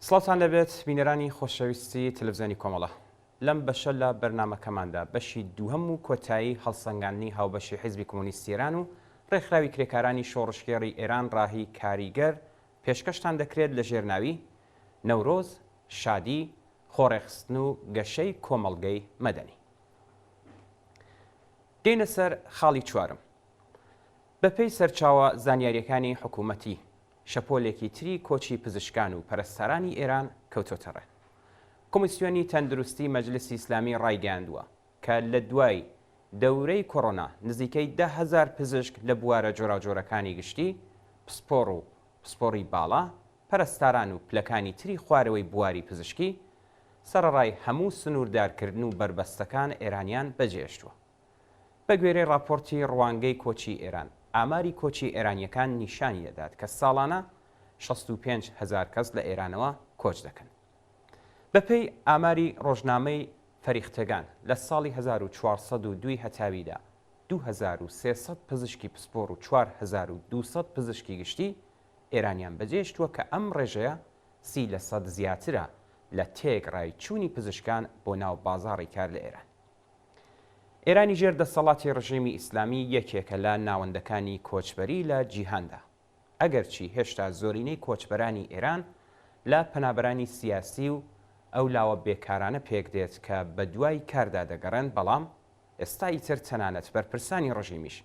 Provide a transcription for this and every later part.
سڵاتان لەبێت بینەرانی خۆشەویستی تەلەڤیزیۆنی کۆمەڵە لەم بەشە لە بەرنامەکەماندا بەشی دووهەم و کۆتایی هەڵسەنگاندنی هاوبەشی حیزبی کۆمۆنیستی ئێران و ڕێکخراوی کرێکارانی شۆڕشگێڕی ئێران ڕاهی کاریگەر پێشکەشتان دەکرێت لە ژێرناوی نەورۆز، شادی، خۆڕێخستن و گەشەی کۆمەڵگەی مەدەنی. دێنە سەر خاڵی چوارم. بەپێی سەرچاوە زانیاریەکانی حکوومەتی شەپۆلێکی تری کۆچی پزیشکان و پەرستارانی ئێران کەوتۆتە ڕێ. کۆمیسیۆنی تەندروستی مەجلیسی ئیسلامی ڕایگەیاندووە کە لە دوای دەورەی کۆڕۆنا نزیکەی 10,000 پزیشک لە بوارە جۆراوجۆرەکانی گشتی، پسپۆڕ و پسپۆڕی باڵا، پەرستاران و پلەکانی تری خوارەوەی بواری پزیشکی سەرەڕای هەموو سنووردارکردن و بربەستەکان ئێرانیان بەجێهێشتووە. بە گوێرەی راپۆرتی ڕوانگەی کۆچی ئێران، ئاماری کۆچی ئێرانیەکان نیشانی دەدات کە ساڵانە 65,000 کەس لە ئێرانەوە کۆچ دەکەن. بەپێی ئاماری ڕۆژنامەی فەریختەگان لە ساڵی 1402 هەتاویدا 2300 پزیشکی پسپۆڕ و 4200 پزیشکی گشتی ئێرانیان بەجێهێشتووە کە ئەم ڕێژەیە 30% زیاترە لە تێگڕای چوونی پزیشکان بۆ ناو بازاڕی کار لە ئێران. ئێرانی ژێر دەسەڵاتی ڕژیمی ئیسلامی یەکێکە لە ناوەندەکانی کۆچبەری لە جیهاندا، ئەگەرچی هێشتا زۆرینەی کۆچبەرانی ئێران لە پەنابەرانی سیاسی و ئەو لاوە بێکارانە پێک دێت کە بە دوای کاردا دەگەڕێن، بەڵام ئێستا ئیتر تەنانەت بەرپرسانی ڕژیمیش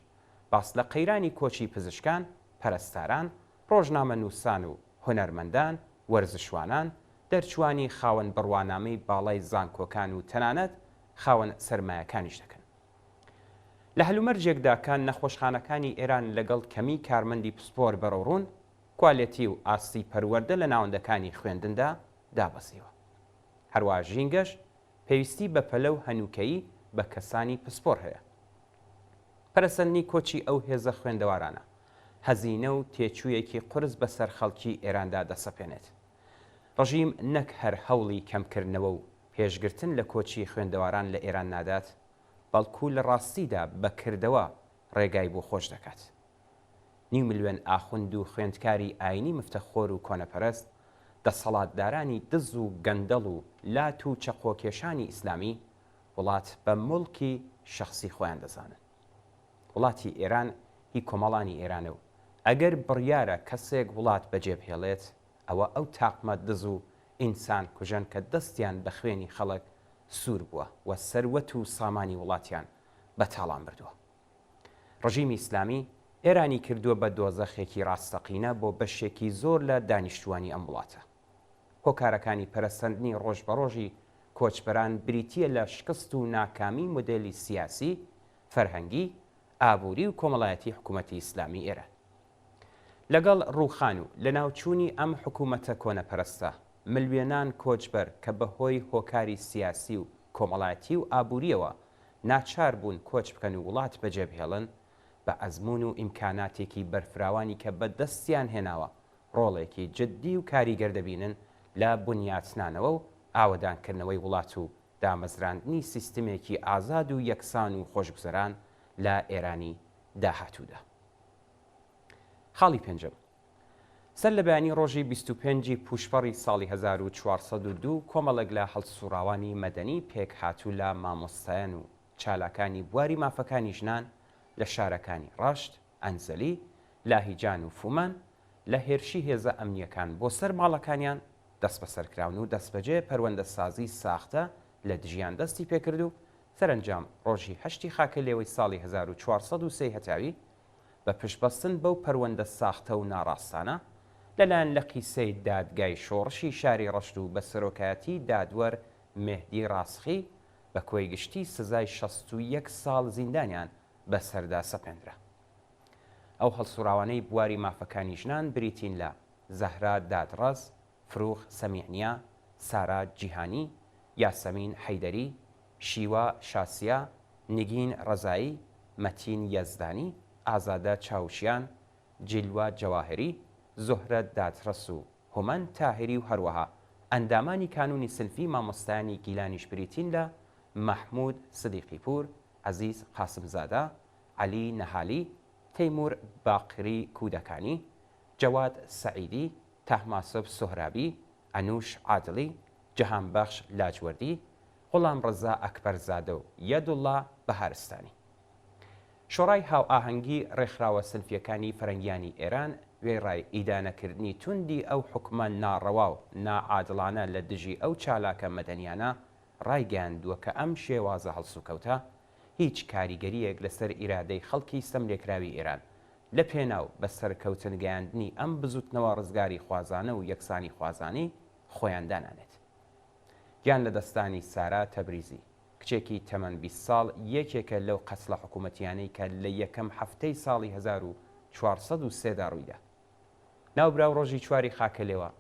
باس لە قەیرانی کۆچی پزیشکان، پەرستاران، ڕۆژنامە نووسان و هونەرمەندان، وەرزشوانان، دەرچوانی خاوەن بڕوانامەی باڵای زانکۆکان و تەنانەت خاوەن سەرمایەکانیش دەکەن. لە هەلومەرجێکدا کە نەخۆشخانەکانی ئێران لەگەڵ کەمی کارمەندی پسپۆر بەڕۆڕون، کوالێتی و ئاستی پەروەردە لە ناوەندەکانی خوێندندا دابەزیوە. هەروە ژینگەش پێویستی بە پەلە و هەنووکەیی بە کەسانی پسپۆر هەیە. پەرەسەندنی کۆچی ئەو هێزە خوێندەوارانە هەزینە و تێچوویەکی قرس بەسەر خەڵکی ئێراندا دەسەپێنێت. ڕژیم نەک هەر هەوڵی کەمکردنەوە و پێشگرتن لە کۆچی خوێندەواران لە ئێران نادات، بەڵکو لە ڕاستیدا بەکردەوە ڕێگای بۆ خۆش دەکات. 9 ملیۆن ئاخوند و خوێندکاری ئاینی مفتەخۆر و کۆنەپەرست، دەسەڵاتدارانی دز و گەندەڵ و لات و چەقۆکێشانی ئیسلامی وڵات بە مڵکی شەخصی خۆیان دەزانن. وڵاتی ئێران هی کۆمەڵانی ئێرانە و ئەگەر بڕیارە کەسێک وڵات بەجێبهێڵێت، ئەوە ئەو تاقمە دز و ئینسان کوژەن کە دەستیان بە خوێنی خەڵک سوور بووە و سەروەت و سامانی وڵاتیان بەتاڵان بردووە. ڕژیمی ئیسلامی ئێرانی کردووە بە دۆزەخێکی ڕاستەقینە بۆ بەشێکی زۆر لە دانیشتوانی ئەم وڵاتە. هۆکارەکانی پەرەسەندنی ڕۆژبەڕۆژی کۆچبەران بریتیە لە شکست و ناکامی مودێلی سیاسی، فەرهەنگی، ئابووری و کۆمەڵایەتی حکوومەتی ئیسلامی ئێران. لەگەڵ ڕووخان و لە ناوچوونی ئەم حکوومەتە کۆنەپەرستە، ملیۆنان کۆچبەر کە بەهۆی هۆکاری سیاسی و کۆمەڵایەتی و ئابووریەوە ناچار بوون کۆچ بکەن و وڵات بەجێبهێڵن، بە ئەزمون و ئیمکاناتێکی بەرفراوانی کە بەدەستیان هێناوە ڕۆڵێکی جددی و کاریگەر دەبینن لە بنیاتنانەوە و ئاوەدانکردنەوەی وڵات و دامەزراندنی سیستمێکی ئازاد و یەکسان و خۆشگوزەران لە ئێرانی داهاتوودا. خاڵی پێنجەم. سەر لە بەیانی ڕۆژی 25 پوشپەڕی ساڵی 1402 کۆمەڵێک لە هەڵسوڕاوانی مەدەنی پێک هاتوو لە مامۆستایان و چالاکانی بواری مافەکانی ژنان لە شارەکانی ڕاشت، ئەنزەلی، لاهیجان و فومان لە هێرشی هێزە ئەمنیەکان بۆ سەر ماڵەکانیان دەست بەسەرکراون و دەستبەجێ پەروەندە سازی ساختە لە دژیان دەستی پێکرد و سەرنجام ڕۆژی 8 خاکە لێوەی ساڵی 1403 هەتاوی بە پشتبەستن بەو پەروەندە ساختە و ناڕاستانە لەلایەن لە قیسەی دادگای شۆڕشی شاری ڕەشت و بە سەرۆکایەتی دادوەر مێهدی ڕاسخی بە کۆی گشتی سزای 61 ساڵ زیندانیان بەسەردا سەپێنرا. ئەو هەڵسوڕاوانەی بواری مافەکانی ژنان بریتین لە زەهرا دادڕەز، فرۆخ سەمیعنیا، سارا جیهانی، یاسەمین حەیدەری، شیوا شاسیا، نگین ڕەزایی، مەتین یەزدانی، ئازادە چاوشیان، جیلوا جەواهری، زۆهرە دادڕەس و هومەن تاهری و هەروەها ئەندامانی کانونی سنفی مامۆستایانی گیلانیش بریتین لە مەحموود سدیقی پور، عەزیز قاسمزادە، عەلی نەهالی، تەیمور باقری کودەکانی، جەواد سەعیدی، تاهماسب سۆهرابی، ئەنوش عادڵی، جەهانبەخش لاجوەردی، غوڵام ڕەزا ئەکبەرزادە و یەدوڵڵا بەهارستانی. شۆڕای هاوئاهەنگی ڕێکخراوە سنفیەکانی فەرەنگیانی ئێران وێڕای ئیدانەکردنی توندی ئەو حکومە ناڕەوا و نائادڵانە لە دژی ئەو چالاکە مەدەنیانە ڕایگەاندووە کە ئەم شێوازە هەڵسوکەوتە هیچ کاریگەریەک لەسەر ئیرادەی خەڵکی سەملێکراوی ئێران لە پێناو بە سەرکەوتن گەیاندنی ئەم بزوتنەوە ڕزگاری خوازانە و یەکسانی خوازانی خۆیان دانانێت. گیان لە دەستانی سارا تەبریزی، کچێکی تەمەن 20 ساڵ، یەکێکە لەو قەچڵە حکوومەتیانەی کە لە یەکەم هەفتەی ساڵی 1403 دا ڕوویدا. ناوبراو ڕۆژی چواری خاکەلێوە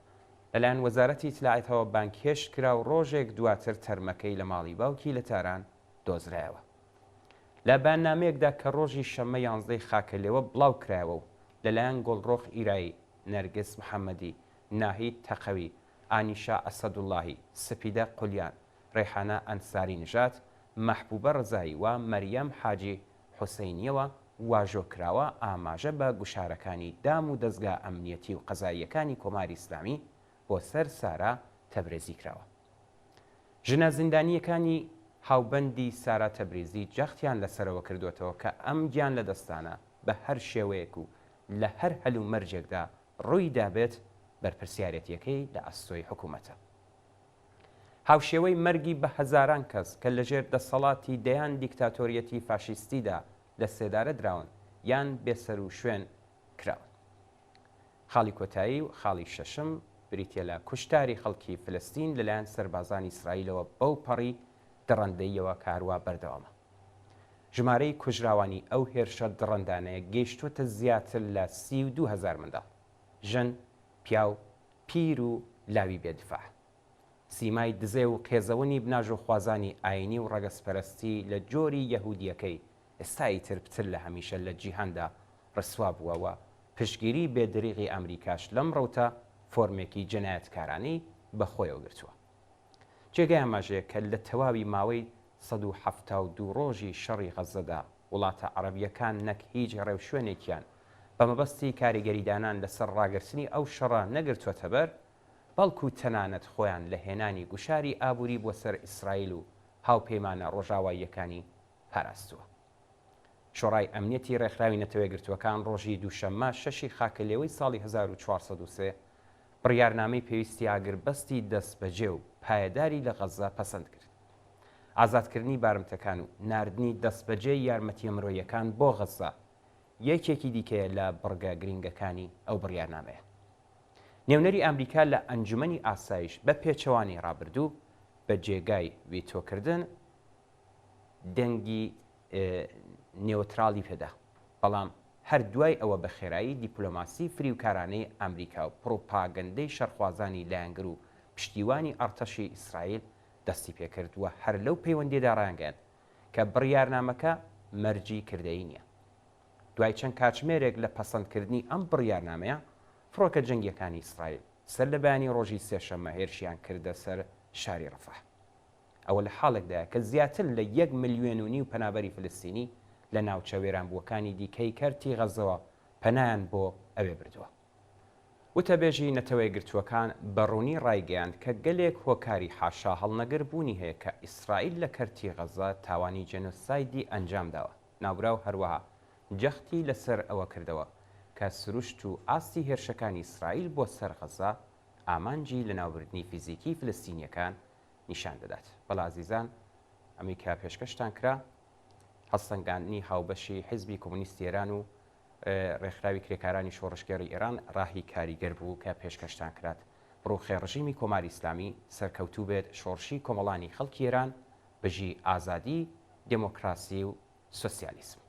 لەلایەن وەزارەتی ئیتلاعاتەوە بانکێش کرا و ڕۆژێک دواتر تەرمەکەی لە ماڵی باوکی لە تاران دۆزرایەوە. لە بەیاننامەیەکدا کە ڕۆژی شەممە 11 خاکەلێوە بڵاو کرایەوە و لەلایەن گۆڵڕۆخ ئیرایی، نەرگس محەممەدی، ناهید تەقەوی، ئانیشا ئەسەدوڵڵاهی، سپیدە قولیان، ڕێحانە ئەنساری نژات، مەحبوبە ڕزایی و مەریەم حاجی حوسەینیەوە واژۆکراوە ئاماژە بە گوشارەکانی دام و دەستگا ئەمنیەتی و قەزاییەکانی کۆماری ئیسلامی بۆ سەر سارا تەبرێزی کراوە. ژنە زیندانیەکانی هاوبەندی سارا تەبریزی جەختیان لەسەرەوە کردوێتەوە کە ئەم گیان لە دەستانە بە هەر شێوەیەک و لە هەر هەل و مەرجێکدا ڕووی دابێت بەرپرسیارەتیەکەی لە ئەستۆی حکوومەتە. هاوشێوەی مەرگی بە هەزاران کەس کە لەژێر دەسەڵاتی دەیان دیکتاتۆریەتی فاشیستیدا لە سێدارە دراون یان بێسەر و شوێن کراون. خاڵی کۆتایی و خاڵی شەشم بریتە لە کوشتاری خەڵکی فلستین لەلایەن سەربازانی ئیسرائیلەوە بەو پەڕی دڕندەیەوە کاروە بەردەوامە. ژمارەی کوژراوانی ئەو هێرشە دڕندانەیە گەیشتوتە زیاتر لە 32,000 منداڵ، ژن، پیاو، پیر و لاوی بێدفاع. سیمای دزێ و قێزەوەنی بناژ و خوازانی ئاینی و ڕەگەسپەرستی لە جۆری یەهودیەکەی ئێستایی تربتر لە هەمیشە لە جیهاندا ڕسوا بووەوە. پشگیری بێدریغی ئەمریکاش لەم ڕەوتە فۆرمێکی جەنایەتکارانەی بەخۆیەوە گرتووە. جێگای ئاماژەیە کە لە تەواوی ماوەی 172 ڕۆژی شەڕی غەزەدا وڵاتە عەرەبیەکان نەک هیچ ڕێو شوێنێکیان بە مەبەستی کاریگەریدانان لەسەر ڕاگررتنی ئەو شەڕە نەگرتووەتە بەر، بەڵکو تەنانەت خۆیان لە هێنانی گوشاری ئابووری بۆ سەر ئیسرائیل و هاوپەیمانە ڕۆژاواییەکانی پاراستووە. شۆڕای ئەمنیەتی ڕێکخراوی نەتەوەیەگرتووەکان ڕۆژی دووشەممە 6 خاکەلێوەی ساڵی 1403 بڕیارنامەی پێویستی ئاگربەستی دەستبەجێ و پایەداری لە غەزە پەسەند کرد. ئازادکردنی بارمتەکان و ناردنی دەستبەجێ یارمەتیە مرۆیەکان بۆ غەزە یەکێکی دیکەیە لە بڕگە گرنگەکانی ئەو بڕیارنامەیە. نێونەری ئەمریکا لە ئەنجومەنی ئاسایش بە پێچەوانی ڕابردوو بە جێگای ویتۆکردن دەنگی نێوترالی پێدا، بەڵام هەر دوای ئەوە بە خێرایی دیپلۆماسی فریوکارانەی ئەمریکا و پڕۆپاگەندەی شەڕخوازانی لایەنگر و پشتیوانی ئەرتەشی ئیسرائیل دەستی پێکرد و هەر لەو پەیوەندیدا ڕایانگەن کە بڕیارنامەکە مەرجی کردەی نییە. دوای چەند کاتژمێرێک لە پەسەندکردنی ئەم بڕیارنامەیە، فڕۆکە جەنگیەکانی ئیسرائیل سەر لە بەیانی ڕۆژی سێشەممە هێرشیان کردە سەر شاری ڕەفەح. ئەوە لە حاڵێکدایە کە زیاتر لە 1.5 ملیۆن پەنابەری فلستینی لە ناوچە وێرانبووەکانی دیکەی کەرتی غەزەوە پەنایان بۆ ئەوێ بردووە. وتەبێژی نەتەوەی گرتووەکان بەڕوونی ڕایگەیاند کە گەلێک هۆکاری حاشا هەڵنەگەر بوونی هەیە کە ئیسرائیل لە کەرتی غەزە تاوانی جەنۆسایدی ئەنجامداوە. ناوبراو هەروەها جەختی لەسەر ئەوە کردەوە کە سروشت و ئاستی هێرشەکانی ئیسرائیل بۆ سەر غەزە ئامانجی لە ناوبردنی فیزیکی فلستینیەکان نیشان دەدات. بەڵام ئازیزان، ئەمریکا پێشکەشتان کرا هەڵسەنگاندنی هاوبەشی حیزبی کۆمونیستی ئێران و ڕێکخراوی کرێکارانی شۆڕشگەری ئێران ڕاهی کاریگەر بوو کە پێشکەشتان کرات بڕوخێ ڕژیمی کۆماری ئیسلامی سەرکەوتوو بێت شۆڕشی کۆمەڵانی خەڵکی ئێران بەژی ئازادی، دموکراسی و سۆسیالیسم.